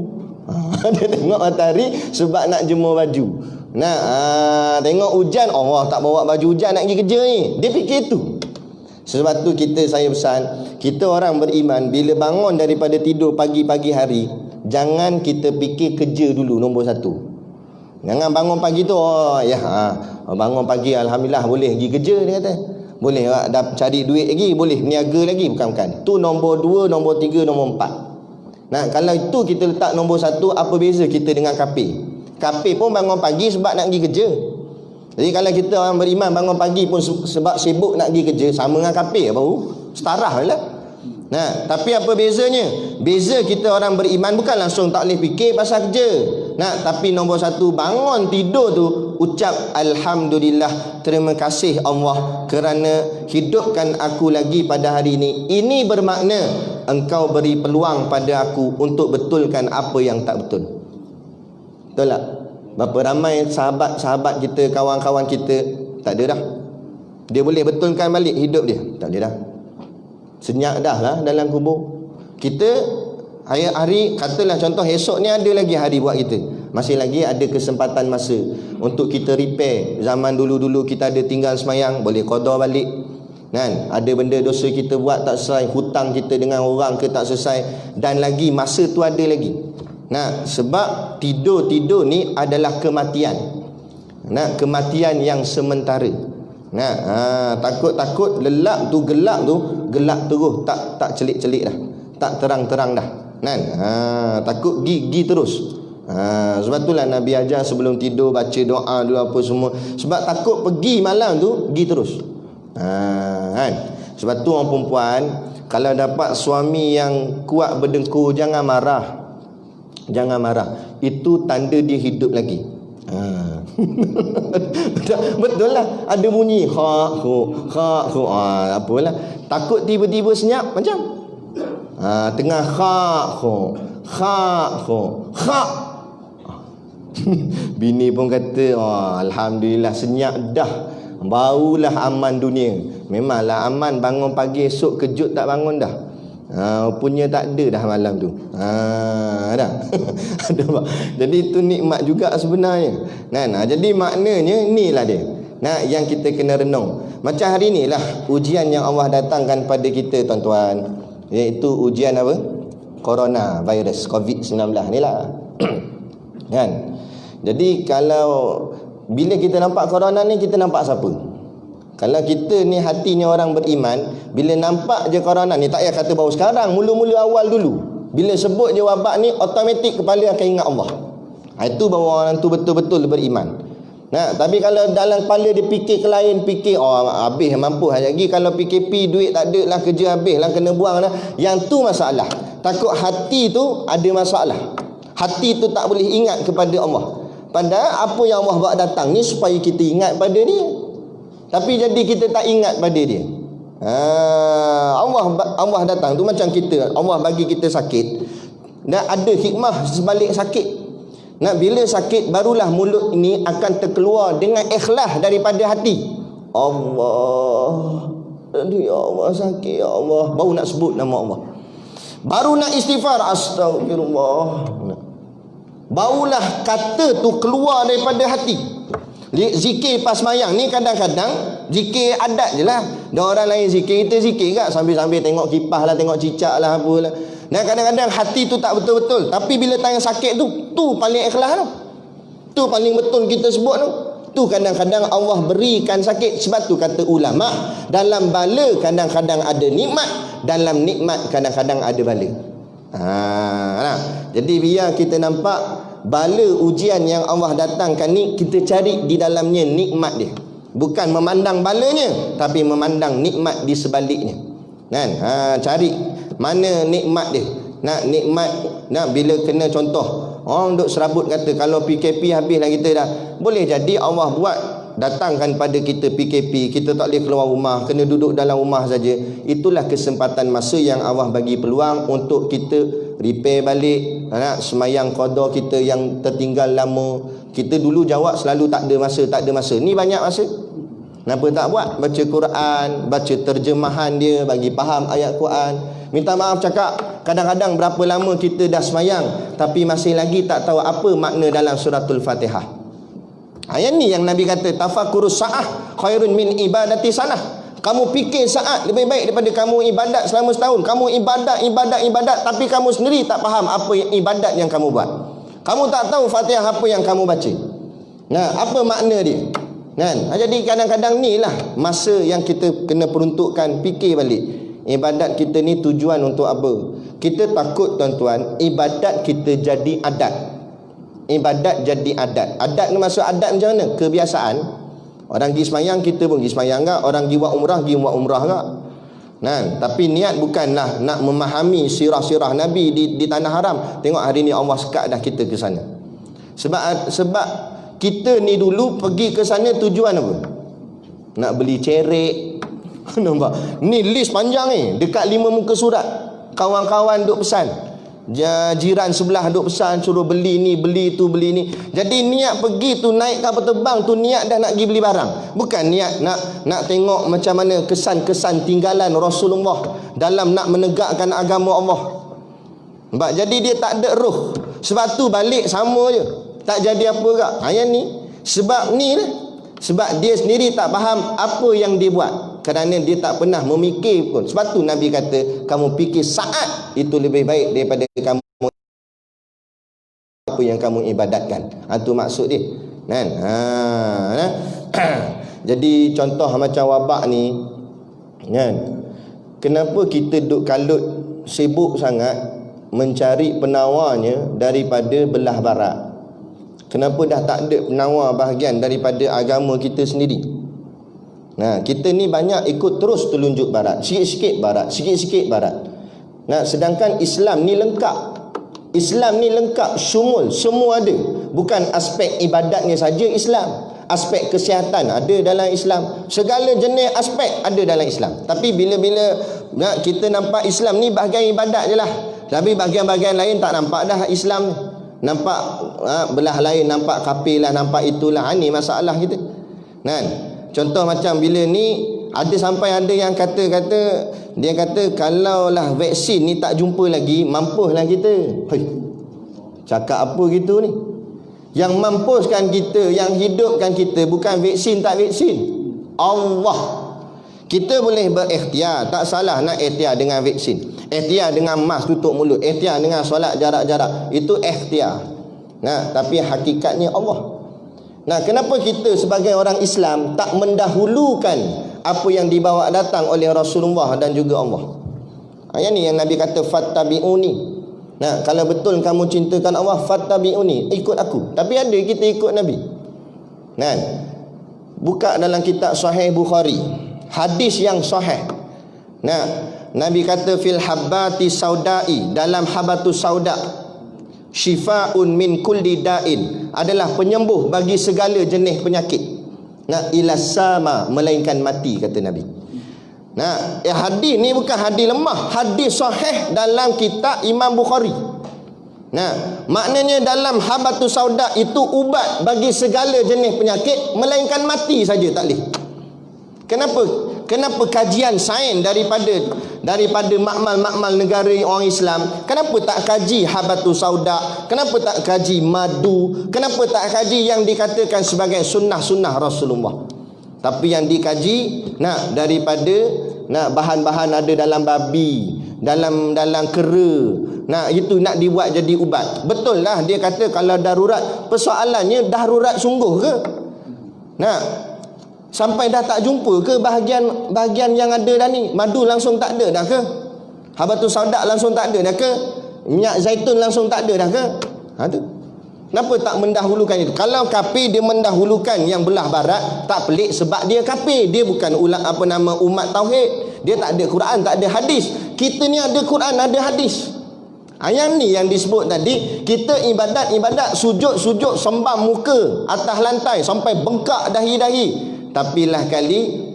Dia tengok matahari sebab nak jemur baju. Tengok hujan, Allah tak bawa baju hujan nak pergi kerja ni. Dia fikir tu. Sebab tu saya pesan, kita orang beriman bila bangun daripada tidur pagi-pagi hari, jangan kita fikir kerja dulu nombor satu. Jangan bangun pagi tu bangun pagi alhamdulillah boleh pergi kerja, dia kata. Boleh dah cari duit lagi, boleh niaga lagi, bukan. Tu nombor 2, nombor 3, nombor 4. Nah, kalau itu kita letak nombor 1, apa beza kita dengan kafir? Kafir pun bangun pagi sebab nak pergi kerja. Jadi kalau kita orang beriman bangun pagi pun sebab sibuk nak pergi kerja, sama dengan kafir baru setarah lah. Nah, tapi apa bezanya? Beza kita orang beriman bukan langsung tak boleh fikir pasal kerja. Tapi nombor 1, bangun tidur tu ucap alhamdulillah, terima kasih Allah kerana hidupkan aku lagi pada hari ini. Ini bermakna engkau beri peluang pada aku untuk betulkan apa yang tak betul. Betul tak? Berapa ramai sahabat-sahabat kita, kawan-kawan kita tak ada dah. Dia boleh betulkan balik hidup dia? Tak boleh dah. Senyap dah lah dalam kubur. Kita hari-hari, katalah contoh esok ni ada lagi hari buat kita, masih lagi ada kesempatan masa untuk kita repair. Zaman dulu-dulu kita ada tinggal semayang, boleh qada balik kan. Ada benda dosa kita buat tak selesai, hutang kita dengan orang ke tak selesai, dan lagi masa tu ada lagi. Sebab tidur-tidur ni adalah kematian. Kematian yang sementara. Takut-takut gelap terus, tak celik-celik dah, tak terang-terang dah. Takut gigi terus. Sebab itulah Nabi ajar sebelum tidur baca doa dulu apa semua. Sebab takut pergi malam tu pergi terus. Sebab tu orang perempuan Kalau dapat suami yang kuat berdengkur, jangan marah. Jangan marah. Itu tanda dia hidup lagi. Betul lah. Ada bunyi apalah. Takut tiba-tiba senyap macam tengah bini pun kata alhamdulillah senyap dah, barulah aman dunia. Memanglah aman, bangun pagi esok kejut tak bangun dah. Punya tak ada dah malam tu. Dah. Ada tak? Jadi itu nikmat juga sebenarnya. Jadi maknanya inilah dia. Yang kita kena renung. Macam hari inilah ujian yang Allah datangkan pada kita tuan-tuan, iaitu ujian apa? Corona virus COVID-19 ni lah. Kan? Jadi kalau bila kita nampak corona ni, kita nampak siapa? Kalau kita ni hatinya orang beriman, bila nampak je corona ni, tak payah kata baru sekarang, mula-mula awal dulu. Bila sebut je wabak ni, automatik kepala akan ingat Allah. Itu baru orang tu betul-betul beriman. Tapi kalau dalam kepala dia fikir ke lain, fikir habis mampu lagi, kalau PKP duit tak ada lah, kerja habis lah, kena buang lah. Yang tu masalah. Takut hati tu ada masalah. Hati tu tak boleh ingat kepada Allah. Padahal apa yang Allah buat datang ni supaya kita ingat pada dia. Tapi jadi kita tak ingat pada dia. Allah datang tu macam kita, Allah bagi kita sakit. Dan ada hikmah sebalik sakit. Bila sakit, barulah mulut ini akan terkeluar dengan ikhlas daripada hati. Allah, ya Allah sakit, ya Allah. Baru nak sebut nama Allah. Baru nak istighfar, astagfirullah. Barulah kata tu keluar daripada hati. Zikir pas mayang ni kadang-kadang zikir adat je lah. Dan orang lain zikir, kita zikir kat sambil-sambil tengok kipas lah, tengok cicak lah, apalah. Dan kadang-kadang hati tu tak betul-betul. Tapi bila tayang sakit tu paling ikhlas tu. Tu paling betul kita sebut tu. Tu kadang-kadang Allah berikan sakit. Sebab tu kata ulama, dalam bala kadang-kadang ada nikmat, dalam nikmat kadang-kadang ada bala. Jadi biar kita nampak bala ujian yang Allah datangkan ni, kita cari di dalamnya nikmat dia. Bukan memandang balanya, tapi memandang nikmat di sebaliknya. Kan? Cari mana nikmat dia. Nikmat bila kena contoh, orang duk serabut kata kalau PKP habislah kita dah. Boleh jadi Allah buat datangkan pada kita PKP, kita tak boleh keluar rumah, kena duduk dalam rumah saja. Itulah kesempatan masa yang Allah bagi peluang untuk kita repair balik semayang qada kita yang tertinggal lama. Kita dulu jawab selalu tak ada masa. Ni banyak masa. Kenapa tak buat? Baca Quran, baca terjemahan dia, bagi faham ayat Quran. Minta maaf cakap, kadang-kadang berapa lama kita dah semayang tapi masih lagi tak tahu apa makna dalam suratul Fatihah. Ayat ni yang Nabi kata, tafakkurus sa'ah khairun min ibadati sanah. Kamu fikir saat lebih baik daripada kamu ibadat selama setahun. Kamu ibadat, tapi kamu sendiri tak faham apa ibadat yang kamu buat. Kamu tak tahu Fatihah apa yang kamu baca. Apa makna dia? Jadi kadang-kadang ni lah masa yang kita kena peruntukkan, fikir balik. Ibadat kita ni tujuan untuk apa? Kita takut tuan-tuan, ibadat kita jadi adat. Ibadat jadi adat. Adat ni maksud adat macam mana? Kebiasaan. Orang pergi semayang, kita pun pergi semayang tak? Orang pergi buat umrah tak? Tapi niat bukanlah nak memahami sirah-sirah Nabi di tanah haram. Tengok hari ni Allah sekat dah kita ke sana. Sebab kita ni dulu pergi ke sana tujuan apa? Nak beli cerek. Nampak? Ni list panjang ni. Dekat 5 muka surat. Kawan-kawan duk pesan. Jiran sebelah duk pesan, suruh beli ni, beli tu, beli ni. Jadi niat pergi tu, naik kapal terbang tu, niat dah nak pergi beli barang. Bukan niat nak tengok macam mana kesan-kesan tinggalan Rasulullah dalam nak menegakkan agama Allah. Jadi dia tak ada roh. Sebab tu balik sama je, tak jadi apa kak. Yang ni sebab ni lah. Sebab dia sendiri tak faham apa yang dia buat, kerana dia tak pernah memikir pun. Sebab tu Nabi kata, kamu fikir saat itu lebih baik daripada kamu apa yang kamu ibadatkan. Itu maksud dia. Jadi contoh macam wabak ni, kenapa kita duk kalut sibuk sangat mencari penawarnya daripada belah barat? Kenapa dah tak ada penawar bahagian daripada agama kita sendiri? Nah, kita ni banyak ikut terus telunjuk barat, sikit-sikit barat, sikit-sikit barat. Nah, sedangkan Islam ni lengkap. Islam ni lengkap, syumul, semua ada. Bukan aspek ibadatnya saja Islam, aspek kesihatan ada dalam Islam, segala jenis aspek ada dalam Islam. Tapi bila-bila kita nampak Islam ni bahagian ibadat je lah, tapi bahagian-bahagian lain tak nampak dah Islam. Nampak belah lain, nampak kafir lah, nampak itulah. Ini masalah kita. Kan? Contoh macam bila ni ada sampai ada yang kata dia kata kalaulah vaksin ni tak jumpa lagi, mampuslah kita. Hei, cakap apa gitu ni? Yang mampuskan kita, yang hidupkan kita bukan vaksin tak vaksin, Allah. Kita boleh berikhtiar, tak salah nak ikhtiar dengan vaksin, ikhtiar dengan mask tutup mulut, ikhtiar dengan solat jarak-jarak, itu ikhtiar. Nah, tapi hakikatnya Allah. Nah, kenapa kita sebagai orang Islam tak mendahulukan apa yang dibawa datang oleh Rasulullah dan juga Allah? Yang ni yang Nabi kata fattabi'uni. Nah, kalau betul kamu cintakan Allah, fattabi'uni, ikut aku. Tapi ada kita ikut Nabi. Nah, buka dalam kitab Sahih Bukhari, hadis yang sahih. Nah, Nabi kata fil habbati saudai, dalam habatus sauda, syifaun min kulli da'in, adalah penyembuh bagi segala jenis penyakit. Nah, ilas sama, melainkan mati, kata Nabi. Nah, hadis ni bukan hadis lemah, hadis sahih dalam kitab Imam Bukhari. Nah, maknanya dalam habatus sauda itu ubat bagi segala jenis penyakit, melainkan mati saja tak boleh. Kenapa kajian sains daripada makmal-makmal negara orang Islam, kenapa tak kaji habatus sauda? Kenapa tak kaji madu? Kenapa tak kaji yang dikatakan sebagai sunnah-sunnah Rasulullah? Tapi yang dikaji daripada bahan-bahan ada dalam babi, dalam kera. Itu nak dibuat jadi ubat. Betul lah dia kata kalau darurat. Persoalannya darurat sungguh ke? Sampai dah tak jumpa ke bahagian yang ada dah ni? Madu langsung tak ada dah ke? Habatus sauda langsung tak ada dah ke? Minyak zaitun langsung tak ada dah ke? Tu. Kenapa tak mendahulukan itu? Kalau kafir dia mendahulukan yang belah barat, tak pelik sebab dia kafir. Dia bukan umat tauhid. Dia tak ada Quran, tak ada hadis. Kita ni ada Quran, ada hadis. Yang ni yang disebut tadi, kita ibadat sujud sembah muka atas lantai sampai bengkak dahi-dahi. Tapi lah kali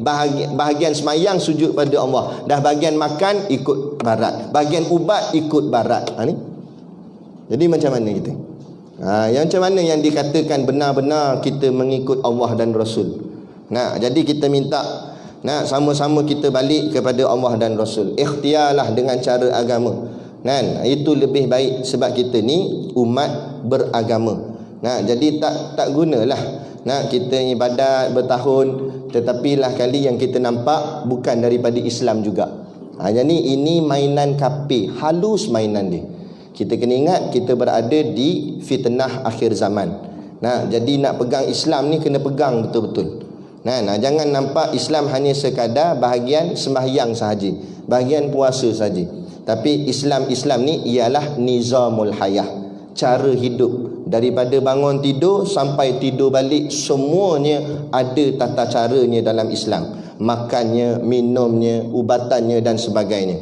bahagian semayang sujud pada Allah, dah bahagian makan ikut barat, bahagian ubat ikut barat. Ni jadi macam mana kita? Yang macam mana yang dikatakan benar-benar kita mengikut Allah dan Rasul? Jadi kita minta sama-sama kita balik kepada Allah dan Rasul. Ikhtiarlah dengan cara agama. Itu lebih baik sebab kita ni umat beragama. Jadi tak gunalah kita ibadat bertahun, tetapi lah kali yang kita nampak bukan daripada Islam juga. Jadi ini mainan kafir, halus mainan dia. Kita kena ingat kita berada di fitnah akhir zaman. Jadi nak pegang Islam ni kena pegang betul-betul. Jangan nampak Islam hanya sekadar bahagian sembahyang sahaja, bahagian puasa saja. Tapi Islam ni ialah nizamul hayah, cara hidup. Daripada bangun tidur sampai tidur balik, semuanya ada tata caranya dalam Islam. Makannya, minumnya, ubatannya dan sebagainya.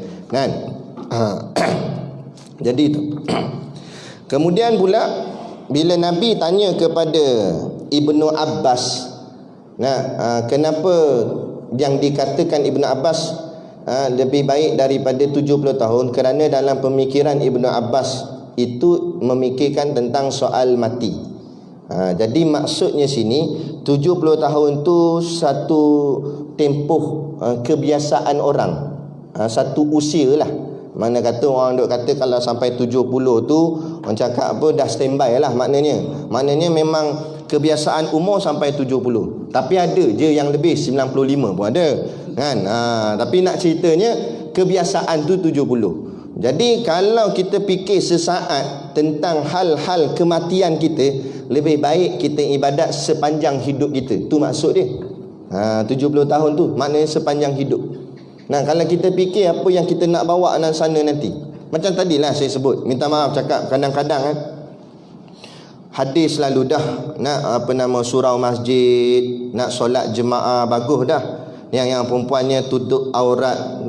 Jadi itu. Kemudian pula bila Nabi tanya kepada Ibnu Abbas, kenapa yang dikatakan Ibnu Abbas lebih baik daripada 70 tahun? Kerana dalam pemikiran Ibnu Abbas itu memikirkan tentang soal mati. Jadi maksudnya sini 70 tahun tu satu tempoh kebiasaan orang, satu usia lah. Mana kata orang duk kata kalau sampai 70 tu orang cakap apa dah standby lah, maknanya memang kebiasaan umur sampai 70. Tapi ada je yang lebih 95 pun ada kan. Tapi nak ceritanya kebiasaan tu 70. Jadi kalau kita fikir sesaat tentang hal-hal kematian kita, lebih baik kita ibadat sepanjang hidup kita. Tu maksud dia. 70 tahun tu maknanya sepanjang hidup. Kalau kita fikir apa yang kita nak bawa dalam sana nanti, macam tadilah saya sebut, minta maaf cakap kadang-kadang hadis selalu dah nak surau masjid, nak solat jemaah bagus dah. Yang perempuannya tutup aurat,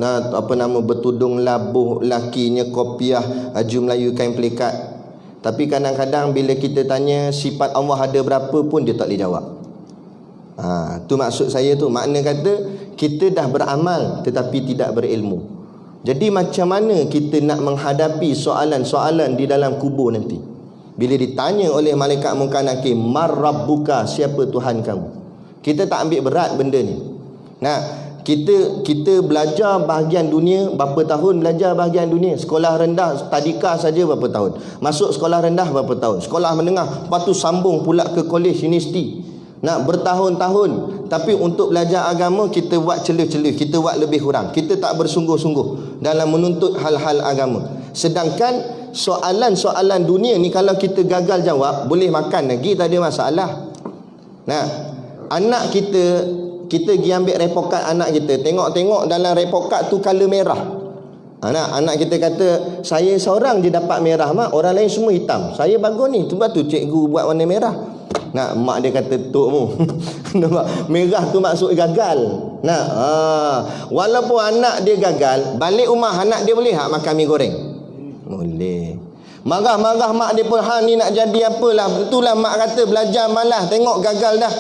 bertudung labuh, lakinya kopiah, baju Melayu kain pelikat. Tapi kadang-kadang bila kita tanya sifat Allah ada berapa pun dia tak boleh jawab. Tu maksud saya tu. Makna kata kita dah beramal tetapi tidak berilmu. Jadi macam mana kita nak menghadapi soalan-soalan di dalam kubur nanti? Bila ditanya oleh malaikat Munkar Nakir, Mar Rabbuka, siapa Tuhan kamu? Kita tak ambil berat benda ni. Kita belajar bahagian dunia berapa tahun, belajar bahagian dunia. Sekolah rendah tadika saja berapa tahun. Masuk sekolah rendah berapa tahun. Sekolah menengah, lepas tu sambung pula ke kolej, universiti. Nak bertahun-tahun. Tapi untuk belajar agama kita buat celuh-celuh, kita buat lebih kurang. Kita tak bersungguh-sungguh dalam menuntut hal-hal agama. Sedangkan soalan-soalan dunia ni kalau kita gagal jawab, boleh makan lagi, tak ada masalah. Anak kita pergi ambil report card anak kita, tengok dalam report card tu color merah. Anak kita kata, saya seorang je dapat merah mak, orang lain semua hitam. Saya bagus ni, sebab tu cikgu buat warna merah. Mak dia kata, tok mu. Nampak? Merah tu maksud gagal. Walaupun anak dia gagal, balik rumah anak dia boleh makan mi goreng? Boleh. Marah-marah mak dia pun, ni nak jadi apalah. Itulah mak kata belajar malas, tengok gagal dah.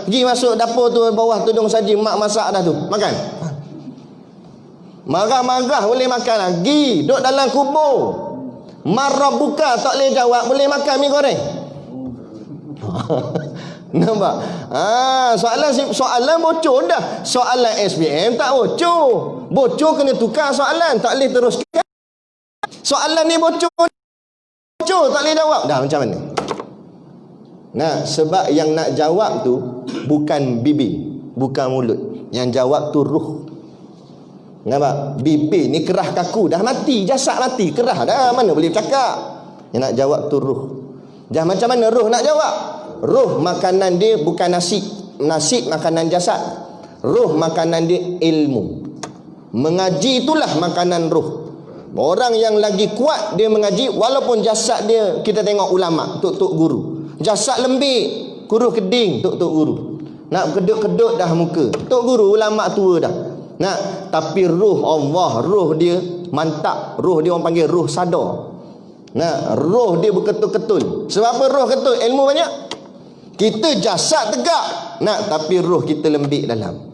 Pergi masuk dapur tu, bawah tudung saji, mak masak dah tu, makan. Marah-marah boleh makan lagi. Duduk dalam kubur, marah buka tak boleh jawab, boleh makan mi goreng. Nampak? Soalan bocor dah. Soalan SPM tak bocor. Bocor kena tukar soalan, tak boleh teruskan. Soalan ni bocor, tak boleh jawab. Dah macam mana? Sebab yang nak jawab tu bukan bibir, bukan mulut. Yang jawab tu ruh. Nampak? Bibir ni kerah kaku, dah mati, jasad mati, kerah dah, mana boleh bercakap. Yang nak jawab tu ruh. Macam mana ruh nak jawab? Ruh makanan dia bukan nasi. Nasi makanan jasad. Ruh makanan dia ilmu. Mengaji itulah makanan ruh. Orang yang lagi kuat dia mengaji, walaupun jasad dia kita tengok ulama, tok-tok guru. Jasad lembik, kuruh keding, tok-tok guru. Nak kedut-kedut dah muka, tok guru, ulama tua dah. Tapi ruh Allah, ruh dia mantap. Ruh dia orang panggil ruh sadar. Ruh dia berketul-ketul. Sebab apa ruh ketul? Ilmu banyak. Kita jasad tegak, tapi ruh kita lembik dalam.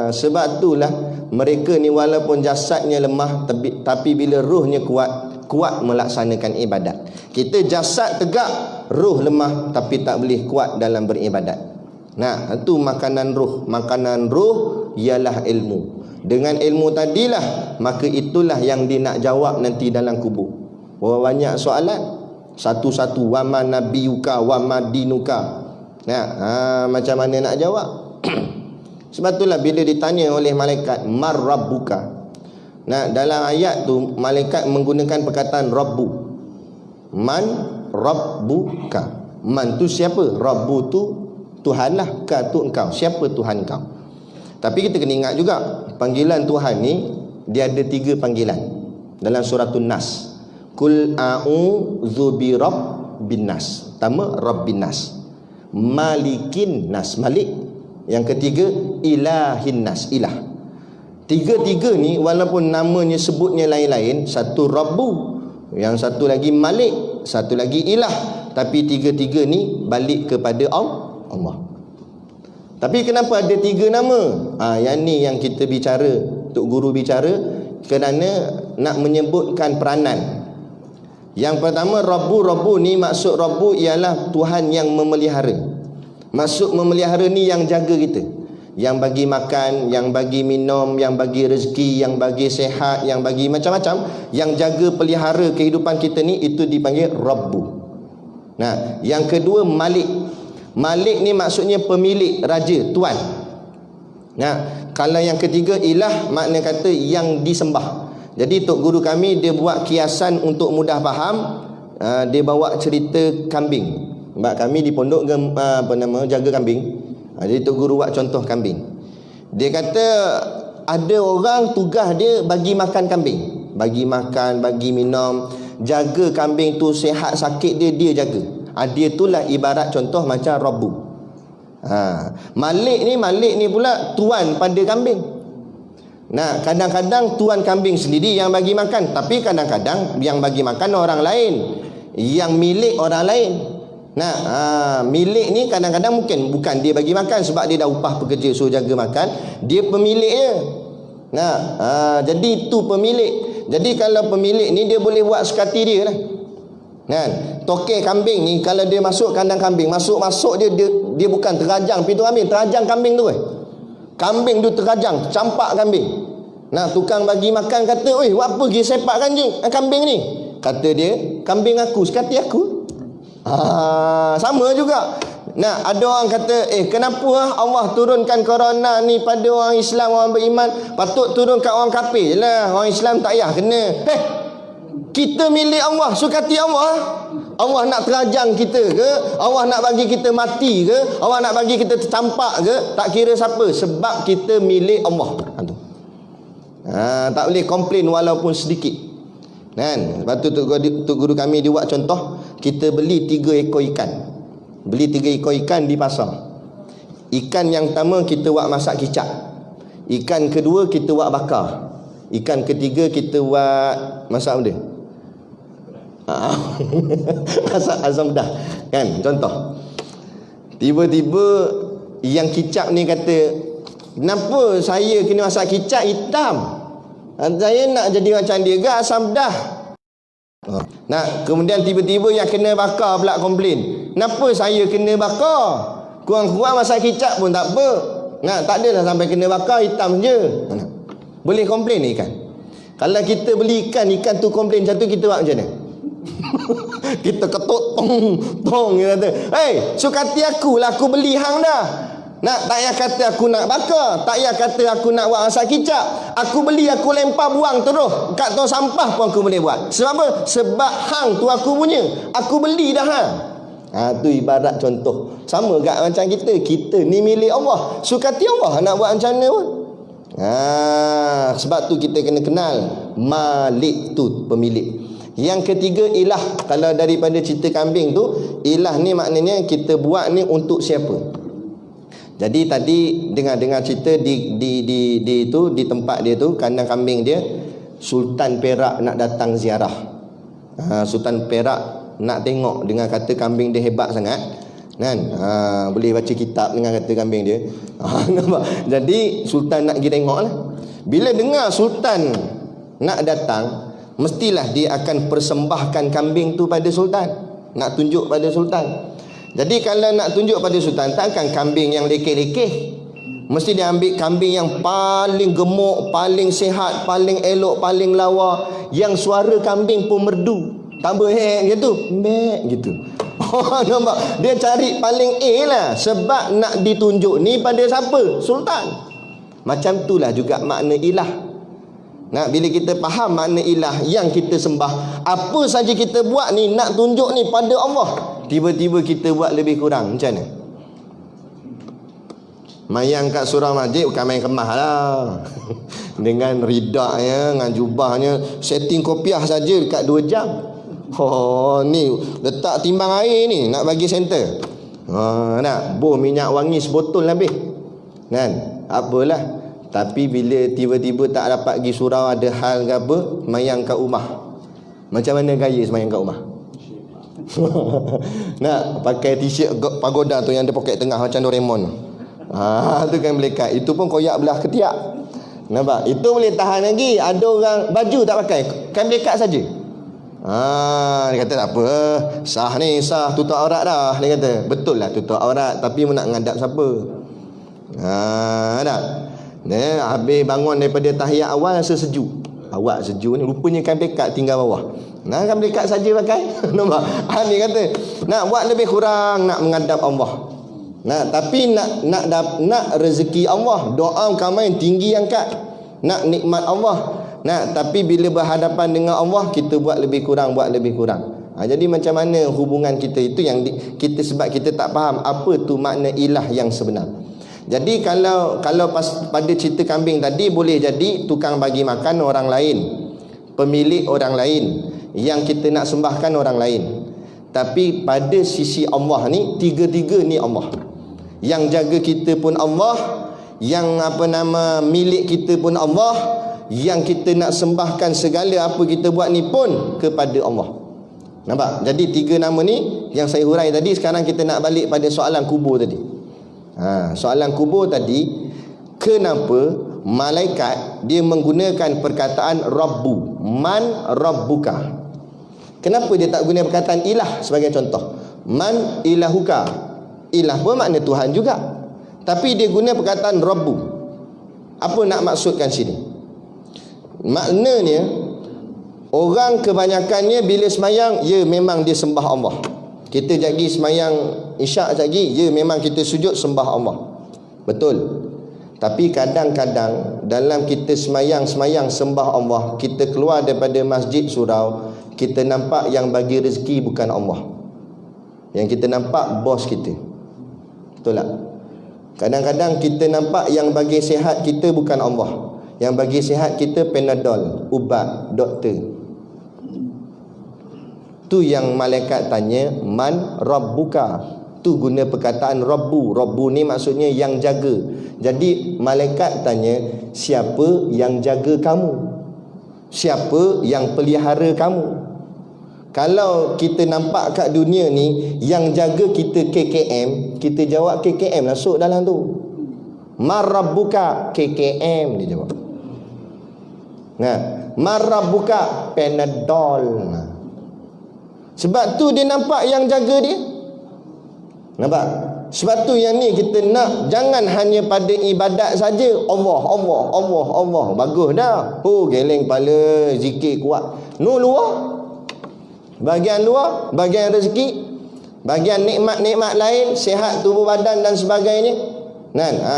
Sebab itulah mereka ni walaupun jasadnya lemah, tapi bila ruhnya kuat melaksanakan ibadat. Kita jasad tegak, ruh lemah, tapi tak boleh kuat dalam beribadat. Itu makanan ruh. Makanan ruh ialah ilmu. Dengan ilmu tadilah, maka itulah yang dia nak jawab nanti dalam kubur. Banyak soalan. Satu-satu, wama nabiyuka wama dinuka. Macam mana nak jawab? Sebab itulah bila ditanya oleh malaikat, Mar Rabbuka. Dalam ayat tu malaikat menggunakan perkataan Rabbu. Man Rabbuka. Man tu siapa? Rabbu tu Tuhanlah. Ka tu engkau. Siapa Tuhan kau? Tapi kita kena ingat juga, panggilan Tuhan ni dia ada 3 panggilan dalam suratun Nas. Kul a'udzu bi rabbin nas. Pertama Rabbin nas, Malikin nas, Malik. Yang ketiga Ilahin nas, Ilah. Tiga-tiga ni walaupun namanya sebutnya lain-lain, satu Rabbu, yang satu lagi Malik, satu lagi Ilah, tapi tiga-tiga ni balik kepada Allah. Tapi kenapa ada 3 nama? Yang ni yang kita bicara, Tok Guru bicara, kerana nak menyebutkan peranan. Yang pertama Rabbu ni maksud Rabbu ialah Tuhan yang memelihara. Maksud memelihara ni yang jaga kita, yang bagi makan, yang bagi minum, yang bagi rezeki, yang bagi sehat, yang bagi macam-macam, yang jaga pelihara kehidupan kita ni, itu dipanggil Rabbu. Yang kedua Malik. Malik ni maksudnya pemilik, raja, tuan. Kalau yang ketiga Ilah, makna kata yang disembah. Jadi Tok Guru kami dia buat kiasan untuk mudah faham. Dia bawa cerita kambing. Sebab kami di pondok jaga kambing. Jadi Tok Guru buat contoh kambing. Dia kata ada orang tugas dia bagi makan kambing, bagi makan, bagi minum, jaga kambing tu sihat sakit dia jaga. Dia itulah ibarat contoh macam Rabbu. Malik ni pula tuan pada kambing. Nah, kadang-kadang tuan kambing sendiri yang bagi makan, tapi kadang-kadang yang bagi makan orang lain, yang milik orang lain. Nah, milik ni kadang-kadang mungkin bukan dia bagi makan sebab dia dah upah pekerja suruh jaga makan, dia pemiliknya. Nah, jadi itu pemilik. Jadi kalau pemilik ni dia boleh buat suka hati dia lah. Kan? Tokek kambing ni kalau dia masuk kandang kambing, masuk dia bukan terajang pintu kambing, terajang kambing tu. Kambing tu terajang, campak kambing. Nah, tukang bagi makan kata, "Oi, buat apa pergi sepak kambing ni?" Kata dia, "Kambing aku, suka hati aku." Sama juga. Nah, ada orang kata, kenapa Allah turunkan corona ni pada orang Islam, orang beriman, patut turun kat orang kafir je lah, orang Islam tak payah kena. Kita milik Allah, suka hati Allah. Allah nak terajang kita ke, Allah nak bagi kita mati ke, Allah nak bagi kita tercampak ke, tak kira siapa, sebab kita milik Allah. Tak boleh komplain walaupun sedikit. Kan? Sebab tu Tok Guru kami dia buat contoh, kita beli 3 ekor ikan. Beli 3 ekor ikan di pasar. Ikan yang pertama kita buat masak kicap. Ikan kedua kita buat bakar. Ikan ketiga kita buat masak benda. Masak asam dah. Kan? Contoh. Tiba-tiba yang kicap ni kata, "Kenapa saya kena masak kicap hitam? Saya nak jadi macam dia ke asam dah." Nah, kemudian tiba-tiba yang kena bakar pula komplain, "Kenapa saya kena bakar? Kurang-kurang masak kicap pun tak apa. Nah, tak adalah sampai kena bakar, hitam je." Boleh komplain ikan. Kalau kita beli ikan tu komplain macam tu, kita buat macam mana? Kita ketuk tong dia kata, suka hati aku lah, aku beli hang dah. Nak, tak payah kata aku nak bakar, tak payah kata aku nak buat masak kicap. Aku beli, aku lempar buang terus kat tong sampah pun aku boleh buat. Sebab apa? Sebab hang tu aku punya, aku beli dah hang. Tu ibarat contoh. Sama gak macam kita ni milik Allah, suka hati Allah, nak buat macam mana pun. Sebab tu kita kena kenal Malik tu pemilik. Yang ketiga, ilah. Kalau daripada cerita kambing tu, ilah ni maknanya kita buat ni untuk siapa. Jadi tadi dengar cerita di tempat dia tu, kandang kambing dia, Sultan Perak nak datang ziarah. Sultan Perak nak tengok dengan kata kambing dia hebat sangat. Kan? Boleh baca kitab dengan kata kambing dia. Nampak? Jadi Sultan nak pergi tengok lah. Bila dengar Sultan nak datang, mestilah dia akan persembahkan kambing tu pada Sultan, nak tunjuk pada Sultan. Jadi kalau nak tunjuk pada Sultan, takkan kambing yang lekeh-lekeh. Mesti dia ambil kambing yang paling gemuk, paling sihat, paling elok, paling lawa, yang suara kambing pun merdu, tak berhek gitu, mek gitu. Nampak? Dia cari paling A lah, sebab nak ditunjuk ni pada siapa? Sultan. Macam itulah juga makna ilah. Nah, bila kita faham makna ilah yang kita sembah, apa saja kita buat ni nak tunjuk ni pada Allah, tiba-tiba kita buat lebih kurang, macam mana? Mayang kat surau masjid bukan main kemah lah. Dengan ridaknya, dengan jubahnya, setting kopiah saja dekat 2 jam. Ni letak timbang air ni nak bagi center. Nak bom minyak wangi sebotol lebih. Kan? Apalah. Tapi bila tiba-tiba tak dapat pergi surau, ada hal ke apa, mayang kat rumah. Macam mana gaya semayang kat rumah? Nak pakai t-shirt pagoda tu yang ada poket tengah macam Doraemon. Tu kan melekat. Itu pun koyak belah ketiak. Nampak? Itu boleh tahan lagi. Ada orang baju tak pakai, kan melekat saja. Dia kata tak apa, sah ni, sah, tutup aurat dah. Dia kata, betul lah tutup aurat, tapi nak ngadap siapa? Tak? Habis bangun daripada tahiyat awal rasa sejuk. Awak sejuk ni, rupanya kan dekat tinggal bawah. Kan dekat saja pakai. Nampak? Dia kata nak buat lebih kurang, nak menghadap Allah. Tapi nak rezeki Allah, doa kami yang tinggi angkat. Nak nikmat Allah. Tapi bila berhadapan dengan Allah, kita buat lebih kurang. Jadi macam mana hubungan kita itu yang kita, sebab kita tak faham apa tu makna ilah yang sebenar. Jadi kalau pada cerita kambing tadi, boleh jadi tukang bagi makan orang lain, pemilik orang lain, yang kita nak sembahkan orang lain. Tapi pada sisi Allah ni, tiga-tiga ni Allah. Yang jaga kita pun Allah, yang milik kita pun Allah, yang kita nak sembahkan segala apa kita buat ni pun kepada Allah. Nampak? Jadi 3 nama ni yang saya hurai tadi. Sekarang kita nak balik pada soalan kubur tadi. Soalan kubur tadi, kenapa malaikat dia menggunakan perkataan Rabbu? Man Rabbuka? Kenapa dia tak guna perkataan ilah sebagai contoh? Man ilahuka? Ilah pun makna Tuhan juga, tapi dia guna perkataan Rabbu. Apa nak maksudkan sini? Maknanya orang kebanyakannya bila semayang, ya memang dia sembah Allah. Kita jadi semayang isyak lagi, ya memang kita sujud sembah Allah. Betul. Tapi kadang-kadang dalam kita semayang sembah Allah, kita keluar daripada masjid surau, kita nampak yang bagi rezeki bukan Allah. Yang kita nampak bos kita. Betul tak? Kadang-kadang kita nampak yang bagi sihat kita bukan Allah. Yang bagi sihat kita Panadol, ubat, doktor. Tu yang malaikat tanya, man Rabbuka? Tu guna perkataan Rabbu. Rabbu ni maksudnya yang jaga. Jadi malaikat tanya, siapa yang jaga kamu? Siapa yang pelihara kamu? Kalau kita nampak kat dunia ni yang jaga kita KKM, kita jawab KKM masuk dalam tu. Marabbuka? KKM dia jawab. Marabbuka? Panadol. Sebab tu dia nampak yang jaga dia. Nampak? Sebab tu yang ni kita nak, jangan hanya pada ibadat saja. Allah. Bagus dah. Geleng kepala, zikir kuat. Luar. Bahagian luar, bahagian rezeki, bahagian nikmat-nikmat lain, sihat tubuh badan dan sebagainya.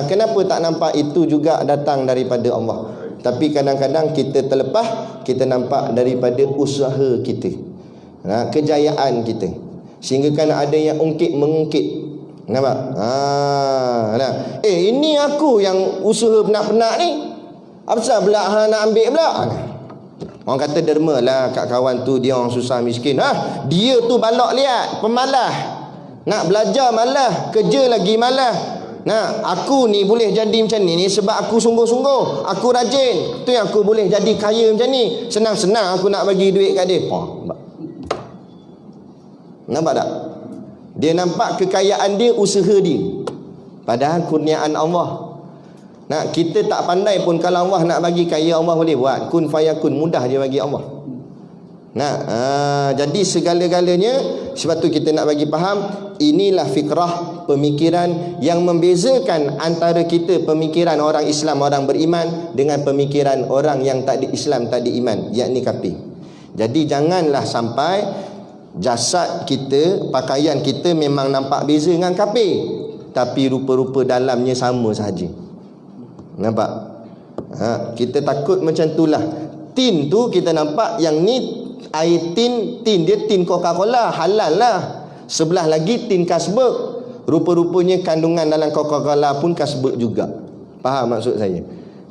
Kenapa tak nampak itu juga datang daripada Allah? Tapi kadang-kadang kita terlepas, kita nampak daripada usaha kita, kejayaan kita, sehingga kan ada yang ungkit-mengungkit. Nampak? Ini aku yang usaha penak-penak ni, apa sebab pula nak ambil pula? Orang kata derma lah kat kawan tu, dia orang susah miskin. Dia tu balak liat, pemalas. Nak belajar malas, kerja lagi malas. Aku ni boleh jadi macam ni sebab aku sungguh-sungguh, aku rajin. Tu yang aku boleh jadi kaya macam ni. Senang-senang aku nak bagi duit kat dia. Nampak tak? Dia nampak kekayaan dia, usaha dia. Padahal kurniaan Allah. Kita tak pandai pun, kalau Allah nak bagi kaya, Allah boleh buat. Kun fayakun, mudah je bagi Allah. Jadi segala-galanya, sebab tu kita nak bagi faham, inilah fikrah, pemikiran yang membezakan antara kita, pemikiran orang Islam, orang beriman, dengan pemikiran orang yang tak di Islam, tak di iman, yakni kafir. Jadi janganlah sampai jasad kita, pakaian kita memang nampak beza dengan kafir, tapi rupa-rupa dalamnya sama sahaja. Nampak? Kita takut macam itulah. Tin tu kita nampak yang ni air tin dia tin Coca-Cola, halal lah. Sebelah lagi tin Carlsberg, rupa-rupanya kandungan dalam Coca-Cola pun Carlsberg juga. Faham maksud saya?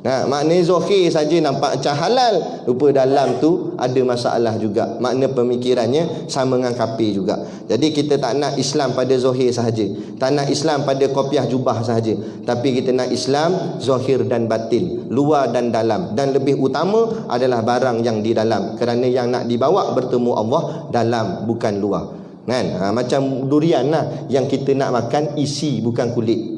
Maknanya zahir saja nampak macam halal, rupa dalam tu ada masalah juga. Makna pemikirannya sama dengan kafir juga. Jadi kita tak nak Islam pada zahir sahaja, tak nak Islam pada kopiah jubah sahaja, tapi kita nak Islam zahir dan batin, luar dan dalam. Dan lebih utama adalah barang yang di dalam, kerana yang nak dibawa bertemu Allah dalam, bukan luar. Macam durian lah, yang kita nak makan isi bukan kulit.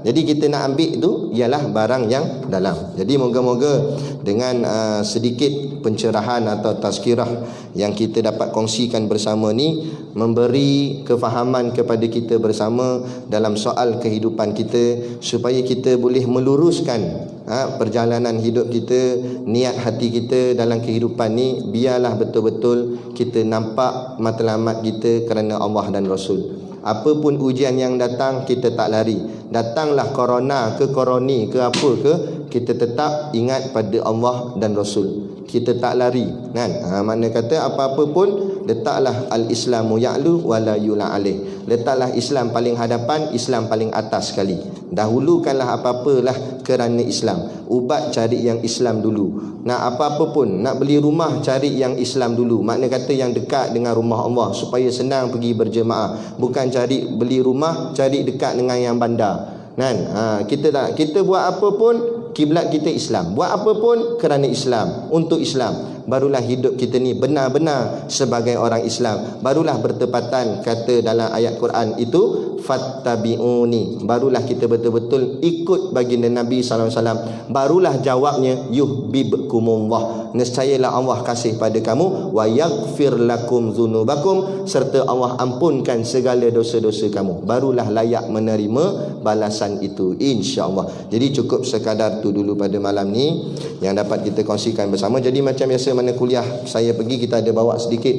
Jadi kita nak ambil tu ialah barang yang dalam. Jadi moga-moga dengan sedikit pencerahan atau tazkirah yang kita dapat kongsikan bersama ni, memberi kefahaman kepada kita bersama dalam soal kehidupan kita, supaya kita boleh meluruskan perjalanan hidup kita, niat hati kita dalam kehidupan ni. Biarlah betul-betul kita nampak matlamat kita kerana Allah dan Rasul. Apapun ujian yang datang, kita tak lari. Datanglah corona ke koroni ke apa ke, kita tetap ingat pada Allah dan Rasul. Kita tak lari, kan? Mana kata apa-apa pun, letaklah al-Islamu ya'lu wa la yula alaih. Letaklah Islam paling hadapan, Islam paling atas sekali. Dahulukanlah apa-apalah kerana Islam. Ubat cari yang Islam dulu. Nak apa-apa pun, nak beli rumah cari yang Islam dulu. Makna kata yang dekat dengan rumah Allah supaya senang pergi berjemaah. Bukan cari beli rumah, cari dekat dengan yang bandar. Kan? Kita buat apa pun kiblat kita Islam. Buat apa pun kerana Islam, untuk Islam. Barulah hidup kita ni benar-benar sebagai orang Islam. Barulah bertepatan kata dalam ayat Quran itu, fattabi'uni. Barulah kita betul-betul ikut baginda Nabi SAW. Barulah jawabnya, yuhibbukumullah. Nescayalah Allah kasih pada kamu, wa yaghfir lakum dzunubakum, serta Allah ampunkan segala dosa-dosa kamu. Barulah layak menerima balasan itu, insya-Allah. Jadi cukup sekadar tu dulu pada malam ni yang dapat kita kongsikan bersama. Jadi macam biasa, mana kuliah saya pergi, kita ada bawa sedikit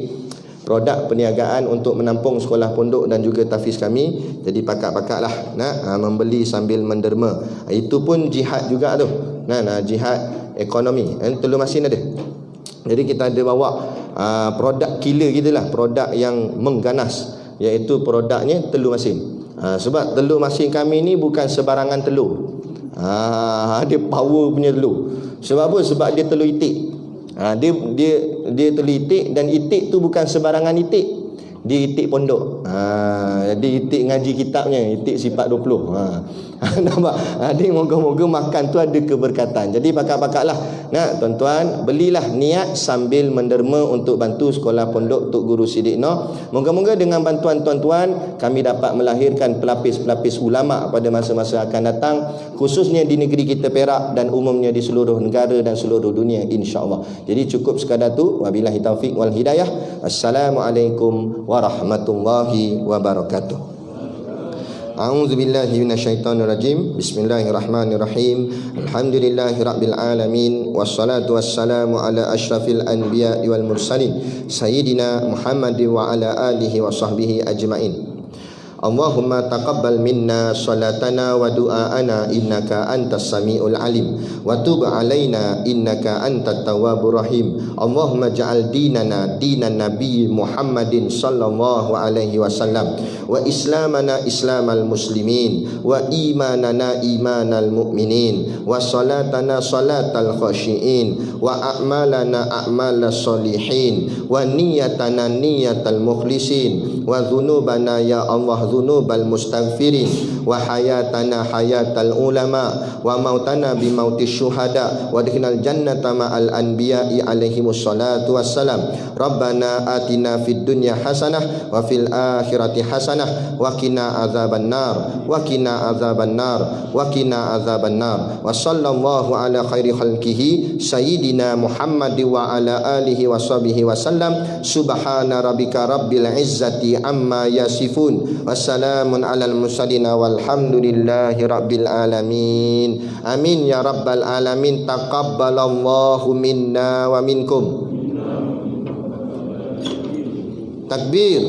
produk perniagaan untuk menampung sekolah pondok dan juga tahfiz kami. Jadi pakak-pakak lah nak membeli sambil menderma. Itu pun jihad juga tu. Jihad ekonomi. Telur masin ada. Jadi kita ada bawa produk killer kita lah, produk yang mengganas, iaitu produknya telur masin. Sebab telur masin kami ni bukan sebarangan telur. Dia power punya telur. Sebab apa? Sebab dia telur itik. Dia telur itik, dan itik tu bukan sebarangan itik. Dia itik pondok. Dia itik ngaji kitabnya, itik sifat 20. Nampak? Jadi moga-moga makan tu ada keberkatan. Jadi pakak-pakaklah. Nah, tuan-tuan, belilah niat sambil menderma untuk bantu sekolah pondok Tok Guru Siddiq Noh. Moga-moga dengan bantuan tuan-tuan kami dapat melahirkan pelapis-pelapis ulama pada masa-masa akan datang, khususnya di negeri kita Perak dan umumnya di seluruh negara dan seluruh dunia, insya-Allah. Jadi cukup sekadar tu. Wabillahi taufik wal hidayah. Assalamualaikum warahmatullahi wabarakatuh. A'udzu billahi minasyaitonir rajim. Bismillahirrahmanirrahim. Alhamdulillahirabbil alamin, wassalatu wassalamu ala asyrafil anbiya'i wal mursalin sayyidina Muhammadin wa ala alihi wa sahbihi ajmain. Allahumma taqabbal minna salatana wa du'aana innaka antas samiul alim wa tub alaina innaka antat tawwabur rahim. Allahumma ja'al dinana dinan nabiy Muhammadin sallallahu alaihi wasallam wa islamana islamal muslimin wa imanana imanal mu'minin wa salatana salatal khashiin wa a'malana a'malas solihin wa niyatana niyatal mukhlisin wa dhunubana ya Allah dhunubal mustaghfirin wa hayatana hayatal ulama wa mautana bi mautis syuhada wa adkhilnal jannata ma'al anbiya'i alaihimus salatu wassalam. Rabbana atina fid dunya hasanah wa fil akhirati hasanah wa qina adzaban nar wa qina adzaban nar wa qina adzaban nar. Wa sallallahu ala khairi khalqihi sayyidina Muhammad wa ala alihi wa sahbihi wasallam. Subhana rabbika rabbil izzati amma yasifun. Wassalamun alal mursalin walhamdulillahi rabbil alamin. Amin ya rabbal alamin. Taqabbalallahu minna wa minkum. Takbir.